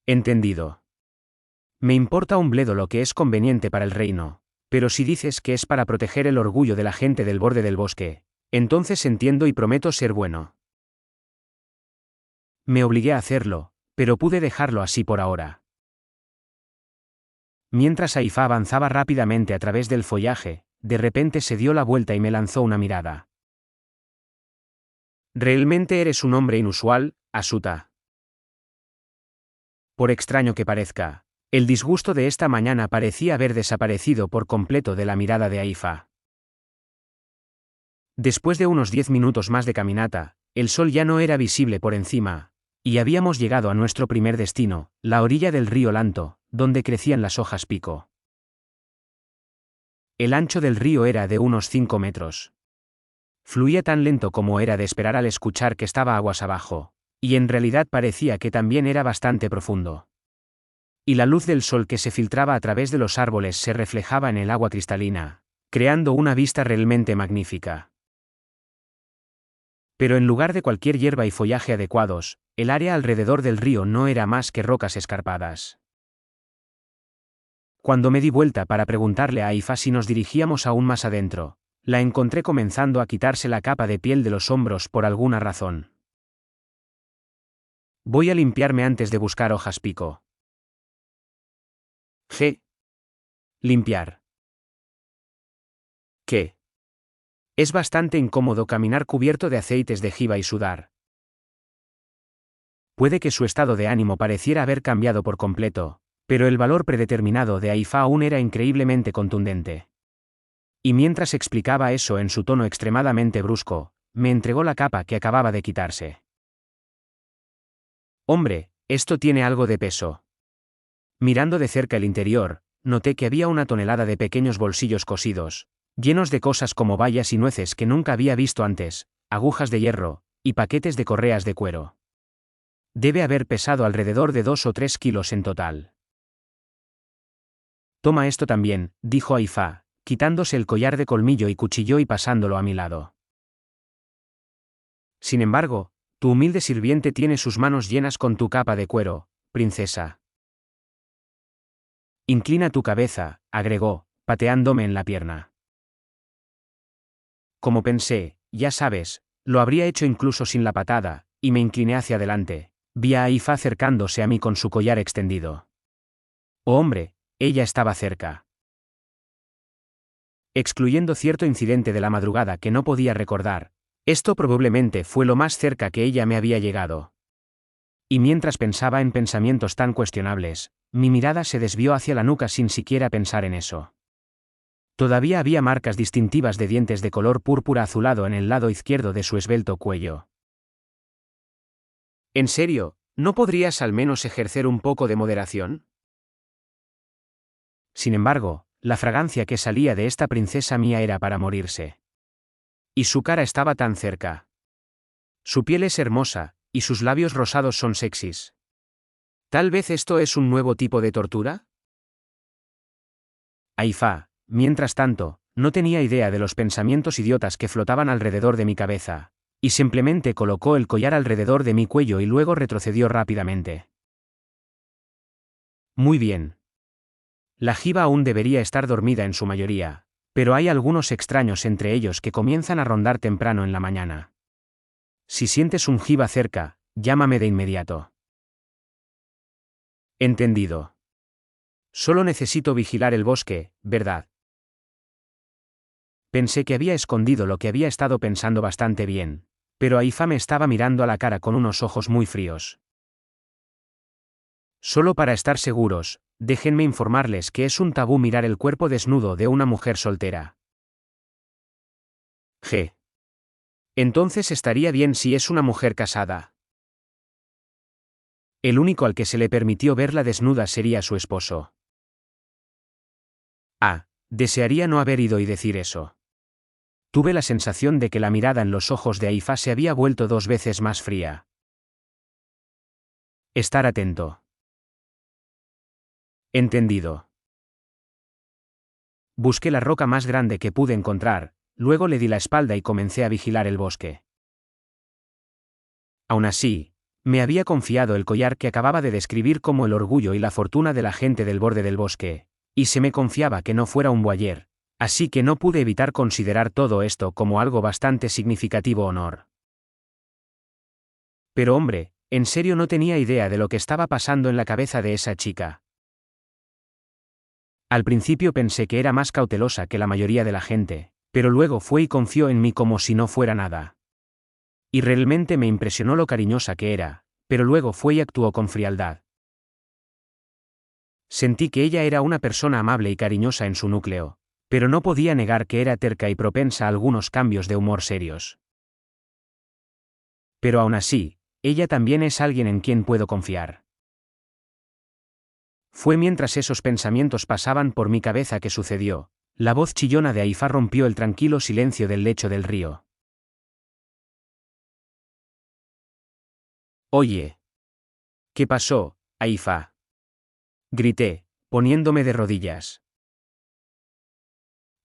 Entendido. Me importa un bledo lo que es conveniente para el reino, pero si dices que es para proteger el orgullo de la gente del borde del bosque, entonces entiendo y prometo ser bueno. Me obligué a hacerlo, pero pude dejarlo así por ahora. Mientras Aifa avanzaba rápidamente a través del follaje, de repente se dio la vuelta y me lanzó una mirada. Realmente eres un hombre inusual, Asuta. Por extraño que parezca, el disgusto de esta mañana parecía haber desaparecido por completo de la mirada de Aifa. Después de unos 10 minutos más de caminata, el sol ya no era visible por encima, y habíamos llegado a nuestro primer destino, la orilla del río Lanto, donde crecían las hojas pico. El ancho del río era de unos 5 metros. Fluía tan lento como era de esperar al escuchar que estaba aguas abajo, y en realidad parecía que también era bastante profundo. Y la luz del sol que se filtraba a través de los árboles se reflejaba en el agua cristalina, creando una vista realmente magnífica. Pero en lugar de cualquier hierba y follaje adecuados, el área alrededor del río no era más que rocas escarpadas. Cuando me di vuelta para preguntarle a Aifa si nos dirigíamos aún más adentro, la encontré comenzando a quitarse la capa de piel de los hombros por alguna razón. Voy a limpiarme antes de buscar hojas pico. Limpiar. ¿Qué? Es bastante incómodo caminar cubierto de aceites de jiba y sudar. Puede que su estado de ánimo pareciera haber cambiado por completo, pero el valor predeterminado de Aifa aún era increíblemente contundente. Y mientras explicaba eso en su tono extremadamente brusco, me entregó la capa que acababa de quitarse. Hombre, esto tiene algo de peso. Mirando de cerca el interior, noté que había una tonelada de pequeños bolsillos cosidos, llenos de cosas como bayas y nueces que nunca había visto antes, agujas de hierro, y paquetes de correas de cuero. Debe haber pesado alrededor de 2 o 3 kilos en total. Toma esto también, dijo Aifa, quitándose el collar de colmillo y cuchillo y pasándolo a mi lado. Sin embargo, tu humilde sirviente tiene sus manos llenas con tu capa de cuero, princesa. Inclina tu cabeza, agregó, pateándome en la pierna. Como pensé, ya sabes, lo habría hecho incluso sin la patada, y me incliné hacia adelante. Vi a Aifa acercándose a mí con su collar extendido. Oh hombre, ella estaba cerca. Excluyendo cierto incidente de la madrugada que no podía recordar, esto probablemente fue lo más cerca que ella me había llegado. Y mientras pensaba en pensamientos tan cuestionables, mi mirada se desvió hacia la nuca sin siquiera pensar en eso. Todavía había marcas distintivas de dientes de color púrpura azulado en el lado izquierdo de su esbelto cuello. ¿En serio, no podrías al menos ejercer un poco de moderación? Sin embargo, la fragancia que salía de esta princesa mía era para morirse. Y su cara estaba tan cerca. Su piel es hermosa, y sus labios rosados son sexys. ¿Tal vez esto es un nuevo tipo de tortura? Aifa, mientras tanto, no tenía idea de los pensamientos idiotas que flotaban alrededor de mi cabeza, y simplemente colocó el collar alrededor de mi cuello y luego retrocedió rápidamente. Muy bien. La jiba aún debería estar dormida en su mayoría, pero hay algunos extraños entre ellos que comienzan a rondar temprano en la mañana. Si sientes un jiba cerca, llámame de inmediato. Entendido. Solo necesito vigilar el bosque, ¿verdad? Pensé que había escondido lo que había estado pensando bastante bien, pero Aifa me estaba mirando a la cara con unos ojos muy fríos. Solo para estar seguros, déjenme informarles que es un tabú mirar el cuerpo desnudo de una mujer soltera. Entonces estaría bien si es una mujer casada. El único al que se le permitió verla desnuda sería su esposo. Desearía no haber ido y decir eso. Tuve la sensación de que la mirada en los ojos de Aifa se había vuelto 2 veces más fría. Estar atento. Entendido. Busqué la roca más grande que pude encontrar, luego le di la espalda y comencé a vigilar el bosque. Aún así, me había confiado el collar que acababa de describir como el orgullo y la fortuna de la gente del borde del bosque, y se me confiaba que no fuera un boyer, así que no pude evitar considerar todo esto como algo bastante significativo honor. Pero hombre, en serio no tenía idea de lo que estaba pasando en la cabeza de esa chica. Al principio pensé que era más cautelosa que la mayoría de la gente, pero luego fue y confió en mí como si no fuera nada. Y realmente me impresionó lo cariñosa que era, pero luego fue y actuó con frialdad. Sentí que ella era una persona amable y cariñosa en su núcleo, pero no podía negar que era terca y propensa a algunos cambios de humor serios. Pero aún así, ella también es alguien en quien puedo confiar. Fue mientras esos pensamientos pasaban por mi cabeza que sucedió. La voz chillona de Aifa rompió el tranquilo silencio del lecho del río. Oye. ¿Qué pasó, Aifa? Grité, poniéndome de rodillas.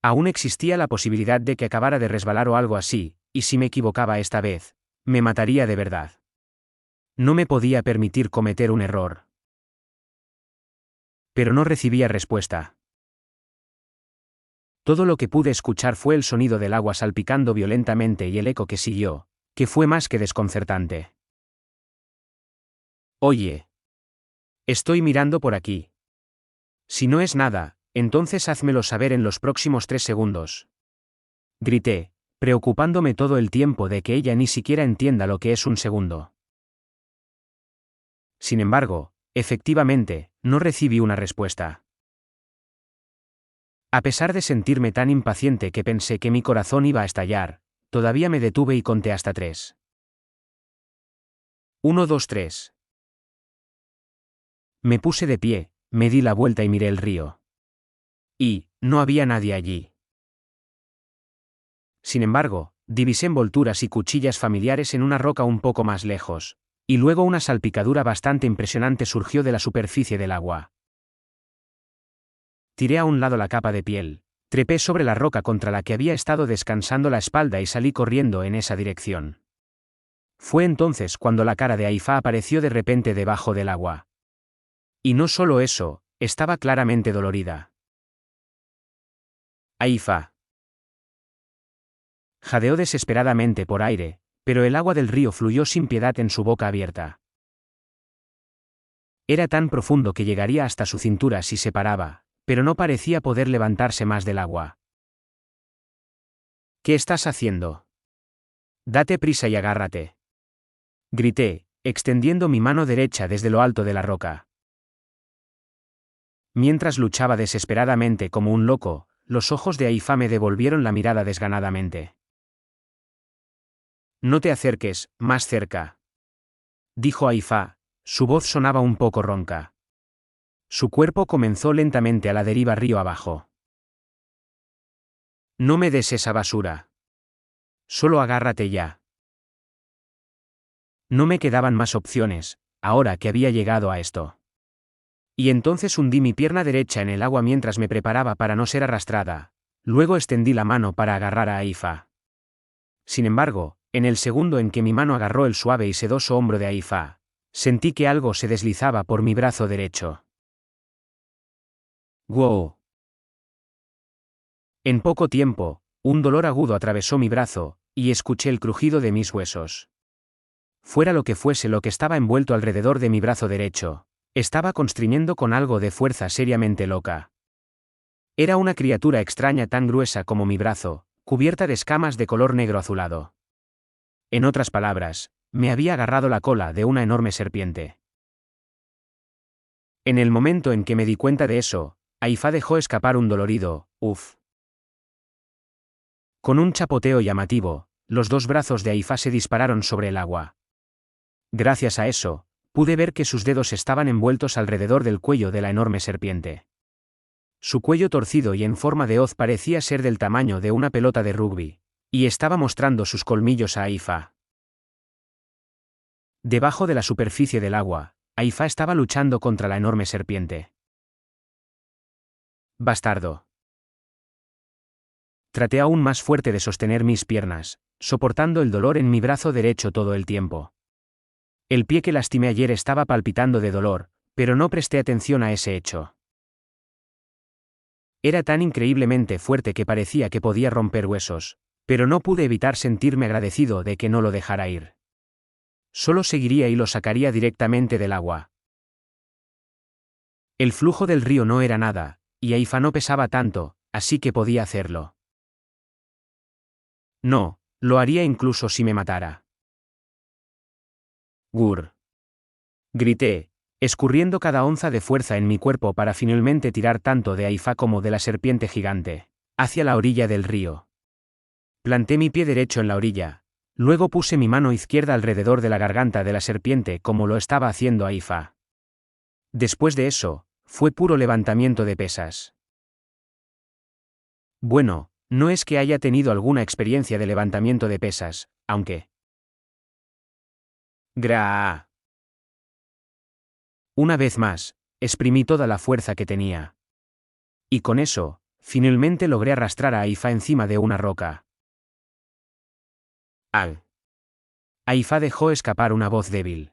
Aún existía la posibilidad de que acabara de resbalar o algo así, y si me equivocaba esta vez, Me mataría de verdad. No me podía permitir cometer un error. Pero no recibía respuesta. Todo lo que pude escuchar fue el sonido del agua salpicando violentamente y el eco que siguió, que fue más que desconcertante. Oye. Estoy mirando por aquí. Si no es nada, entonces házmelo saber en los próximos 3 segundos. Grité, preocupándome todo el tiempo de que ella ni siquiera entienda lo que es un segundo. Sin embargo, efectivamente, no recibí una respuesta. A pesar de sentirme tan impaciente que pensé que mi corazón iba a estallar, todavía me detuve y conté hasta 3. 1, 2, 3. Me puse de pie, me di la vuelta y miré el río. Y, no había nadie allí. Sin embargo, divisé envolturas y cuchillas familiares en una roca un poco más lejos, y luego una salpicadura bastante impresionante surgió de la superficie del agua. Tiré a un lado la capa de piel, trepé sobre la roca contra la que había estado descansando la espalda y salí corriendo en esa dirección. Fue entonces cuando la cara de Haifa apareció de repente debajo del agua. Y no solo eso, estaba claramente dolorida. Haifa. Jadeó desesperadamente por aire, pero el agua del río fluyó sin piedad en su boca abierta. Era tan profundo que llegaría hasta su cintura si se paraba, pero no parecía poder levantarse más del agua. ¿Qué estás haciendo? Date prisa y agárrate. Grité, extendiendo mi mano derecha desde lo alto de la roca. Mientras luchaba desesperadamente como un loco, los ojos de Haifa me devolvieron la mirada desganadamente. No te acerques, más cerca. Dijo Haifa, su voz sonaba un poco ronca. Su cuerpo comenzó lentamente a la deriva río abajo. No me des esa basura. Solo agárrate ya. No me quedaban más opciones, ahora que había llegado a esto. Y entonces hundí mi pierna derecha en el agua mientras me preparaba para no ser arrastrada, luego extendí la mano para agarrar a Haifa. Sin embargo, en el segundo en que mi mano agarró el suave y sedoso hombro de Haifa, sentí que algo se deslizaba por mi brazo derecho. ¡Wow! En poco tiempo, un dolor agudo atravesó mi brazo, y escuché el crujido de mis huesos. Fuera lo que fuese lo que estaba envuelto alrededor de mi brazo derecho, estaba constriñendo con algo de fuerza seriamente loca. Era una criatura extraña tan gruesa como mi brazo, cubierta de escamas de color negro azulado. En otras palabras, me había agarrado la cola de una enorme serpiente. En el momento en que me di cuenta de eso, Haifa dejó escapar un dolorido, uf. Con un chapoteo llamativo, los dos brazos de Haifa se dispararon sobre el agua. Gracias a eso, pude ver que sus dedos estaban envueltos alrededor del cuello de la enorme serpiente. Su cuello torcido y en forma de hoz parecía ser del tamaño de una pelota de rugby, y estaba mostrando sus colmillos a Haifa. Debajo de la superficie del agua, Haifa estaba luchando contra la enorme serpiente. Bastardo. Traté aún más fuerte de sostener mis piernas, soportando el dolor en mi brazo derecho todo el tiempo. El pie que lastimé ayer estaba palpitando de dolor, pero no presté atención a ese hecho. Era tan increíblemente fuerte que parecía que podía romper huesos, pero no pude evitar sentirme agradecido de que no lo dejara ir. Solo seguiría y lo sacaría directamente del agua. El flujo del río no era nada, y Haifa no pesaba tanto, así que podía hacerlo. No, lo haría incluso si me matara. Gur. Grité, escurriendo cada onza de fuerza en mi cuerpo para finalmente tirar tanto de Haifa como de la serpiente gigante, hacia la orilla del río. Planté mi pie derecho en la orilla, luego puse mi mano izquierda alrededor de la garganta de la serpiente como lo estaba haciendo Haifa. Después de eso, fue puro levantamiento de pesas. Bueno, no es que haya tenido alguna experiencia de levantamiento de pesas, aunque... ¡Gra! Una vez más, exprimí toda la fuerza que tenía. Y con eso, finalmente logré arrastrar a Haifa encima de una roca. ¡Al! Aifa dejó escapar una voz débil.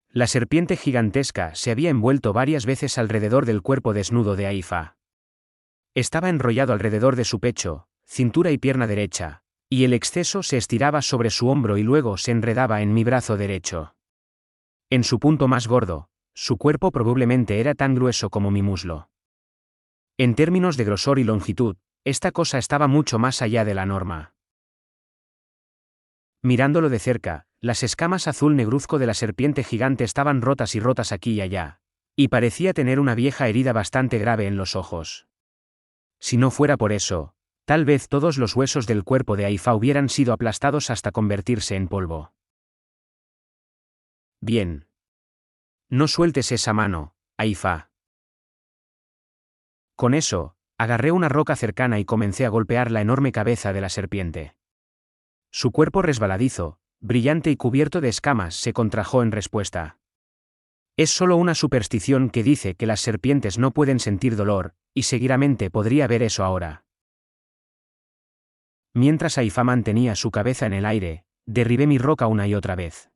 La serpiente gigantesca se había envuelto varias veces alrededor del cuerpo desnudo de Aifa. Estaba enrollado alrededor de su pecho, cintura y pierna derecha, y el exceso se estiraba sobre su hombro y luego se enredaba en mi brazo derecho. En su punto más gordo, su cuerpo probablemente era tan grueso como mi muslo. En términos de grosor y longitud, esta cosa estaba mucho más allá de la norma. Mirándolo de cerca, las escamas azul negruzco de la serpiente gigante estaban rotas y rotas aquí y allá, y parecía tener una vieja herida bastante grave en los ojos. Si no fuera por eso, tal vez todos los huesos del cuerpo de Aifa hubieran sido aplastados hasta convertirse en polvo. Bien. No sueltes esa mano, Aifa. Con eso, agarré una roca cercana y comencé a golpear la enorme cabeza de la serpiente. Su cuerpo resbaladizo, brillante y cubierto de escamas se contrajo en respuesta. Es solo una superstición que dice que las serpientes no pueden sentir dolor, y seguramente podría ver eso ahora. Mientras Aifa mantenía su cabeza en el aire, derribé mi roca una y otra vez.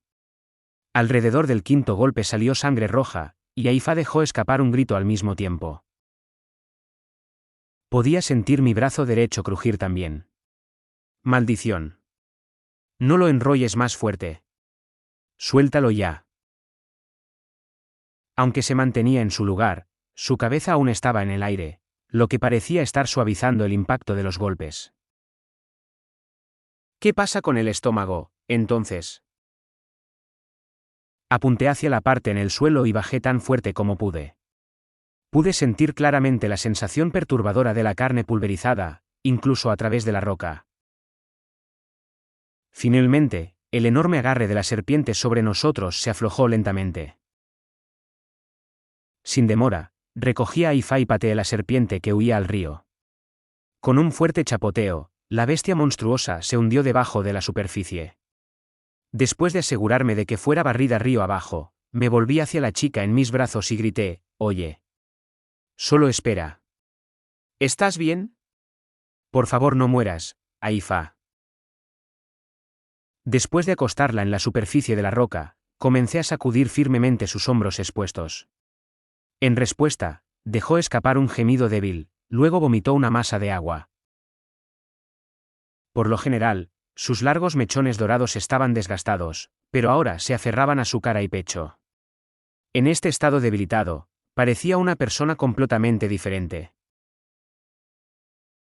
Alrededor del quinto golpe salió sangre roja, y Aifa dejó escapar un grito al mismo tiempo. Podía sentir mi brazo derecho crujir también. Maldición. No lo enrolles más fuerte. Suéltalo ya. Aunque se mantenía en su lugar, su cabeza aún estaba en el aire, lo que parecía estar suavizando el impacto de los golpes. ¿Qué pasa con el estómago, entonces? Apunté hacia la parte en el suelo y bajé tan fuerte como pude. Pude sentir claramente la sensación perturbadora de la carne pulverizada, incluso a través de la roca. Finalmente, el enorme agarre de la serpiente sobre nosotros se aflojó lentamente. Sin demora, recogí a Aifa y pateé la serpiente que huía al río. Con un fuerte chapoteo, la bestia monstruosa se hundió debajo de la superficie. Después de asegurarme de que fuera barrida río abajo, me volví hacia la chica en mis brazos y grité, «Oye. Solo espera. ¿Estás bien? Por favor no mueras, Aifa». Después de acostarla en la superficie de la roca, comencé a sacudir firmemente sus hombros expuestos. En respuesta, dejó escapar un gemido débil, luego vomitó una masa de agua. Por lo general, sus largos mechones dorados estaban desgastados, pero ahora se aferraban a su cara y pecho. En este estado debilitado, parecía una persona completamente diferente.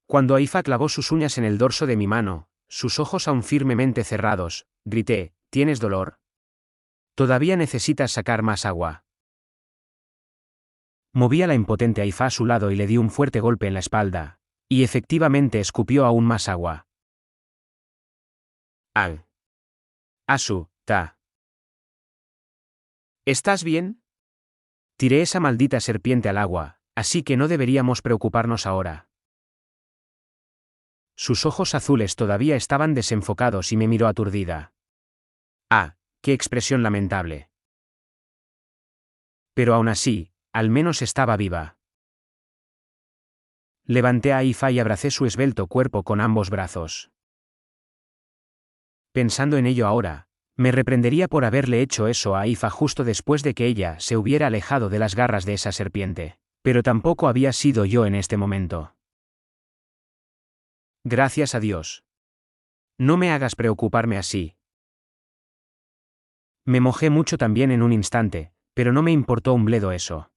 Cuando Aifa clavó sus uñas en el dorso de mi mano, sus ojos aún firmemente cerrados, grité, ¿tienes dolor? ¿Todavía necesitas sacar más agua? Moví a la impotente Aifa a su lado y le di un fuerte golpe en la espalda, y efectivamente escupió aún más agua. Al. Asu, ta. ¿Estás bien? Tiré esa maldita serpiente al agua, así que no deberíamos preocuparnos ahora. Sus ojos azules todavía estaban desenfocados y me miró aturdida. Ah, qué expresión lamentable. Pero aún así, al menos estaba viva. Levanté a Aifa y abracé su esbelto cuerpo con ambos brazos. Pensando en ello ahora, me reprendería por haberle hecho eso a Aifa justo después de que ella se hubiera alejado de las garras de esa serpiente, pero tampoco había sido yo en este momento. Gracias a Dios. No me hagas preocuparme así. Me mojé mucho también en un instante, pero no me importó un bledo eso.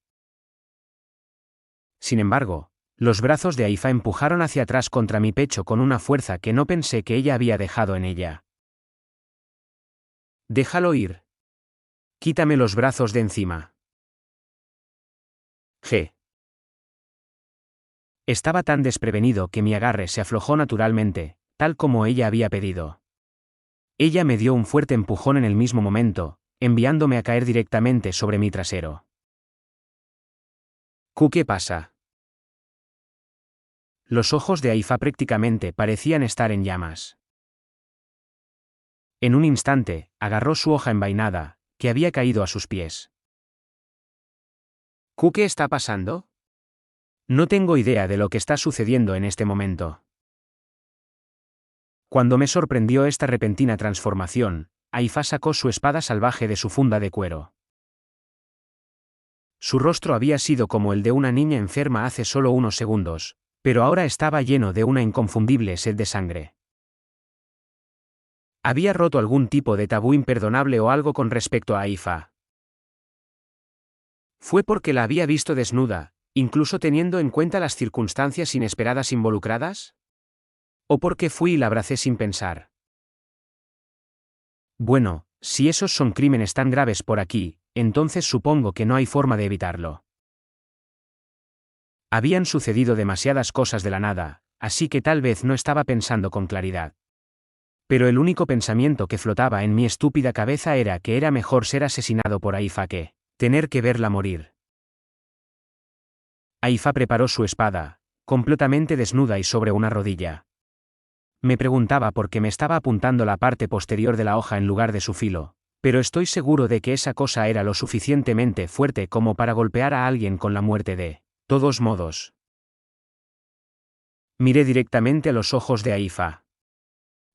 Sin embargo, los brazos de Aifa empujaron hacia atrás contra mi pecho con una fuerza que no pensé que ella había dejado en ella. Déjalo ir. Quítame los brazos de encima. G. Estaba tan desprevenido que mi agarre se aflojó naturalmente, tal como ella había pedido. Ella me dio un fuerte empujón en el mismo momento, enviándome a caer directamente sobre mi trasero. ¿Qué pasa? Los ojos de Aifa prácticamente parecían estar en llamas. En un instante, agarró su hoja envainada, que había caído a sus pies. ¿Qué está pasando? No tengo idea de lo que está sucediendo en este momento. Cuando me sorprendió esta repentina transformación, Aifa sacó su espada salvaje de su funda de cuero. Su rostro había sido como el de una niña enferma hace solo unos segundos, pero ahora estaba lleno de una inconfundible sed de sangre. ¿Había roto algún tipo de tabú imperdonable o algo con respecto a Aifa? ¿Fue porque la había visto desnuda, incluso teniendo en cuenta las circunstancias inesperadas involucradas? ¿O porque fui y la abracé sin pensar? Bueno, si esos son crímenes tan graves por aquí, entonces supongo que no hay forma de evitarlo. Habían sucedido demasiadas cosas de la nada, así que tal vez no estaba pensando con claridad. Pero el único pensamiento que flotaba en mi estúpida cabeza era que era mejor ser asesinado por Aifa que tener que verla morir. Aifa preparó su espada, completamente desnuda y sobre una rodilla. Me preguntaba por qué me estaba apuntando la parte posterior de la hoja en lugar de su filo, pero estoy seguro de que esa cosa era lo suficientemente fuerte como para golpear a alguien con la muerte de todos modos. Miré directamente a los ojos de Aifa.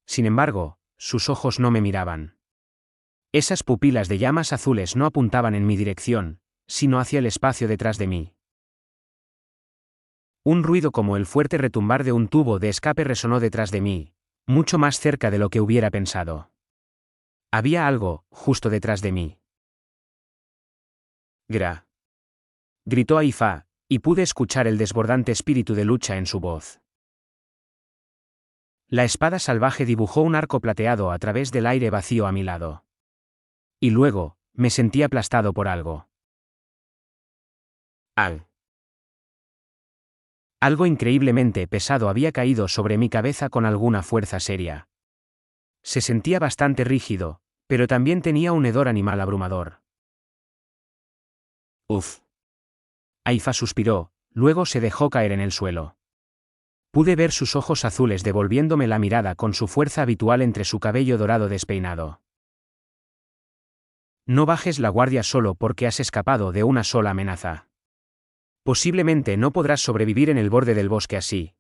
Sin embargo, sus ojos no me miraban. Esas pupilas de llamas azules no apuntaban en mi dirección, sino hacia el espacio detrás de mí. Un ruido como el fuerte retumbar de un tubo de escape resonó detrás de mí, mucho más cerca de lo que hubiera pensado. Había algo, justo detrás de mí. Gritó Aifa, y pude escuchar el desbordante espíritu de lucha en su voz. La espada salvaje dibujó un arco plateado a través del aire vacío a mi lado. Y luego, me sentí aplastado por algo. Algo increíblemente pesado había caído sobre mi cabeza con alguna fuerza seria. Se sentía bastante rígido, pero también tenía un hedor animal abrumador. Uf. Aifa suspiró, luego se dejó caer en el suelo. Pude ver sus ojos azules devolviéndome la mirada con su fuerza habitual entre su cabello dorado despeinado. No bajes la guardia solo porque has escapado de una sola amenaza. Posiblemente no podrás sobrevivir en el borde del bosque así.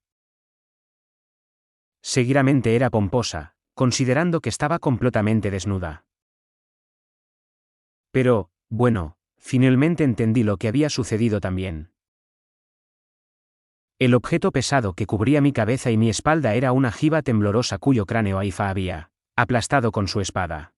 Seguramente era pomposa, considerando que estaba completamente desnuda. Pero, bueno, finalmente entendí lo que había sucedido también. El objeto pesado que cubría mi cabeza y mi espalda era una jiba temblorosa cuyo cráneo Aifa había aplastado con su espada.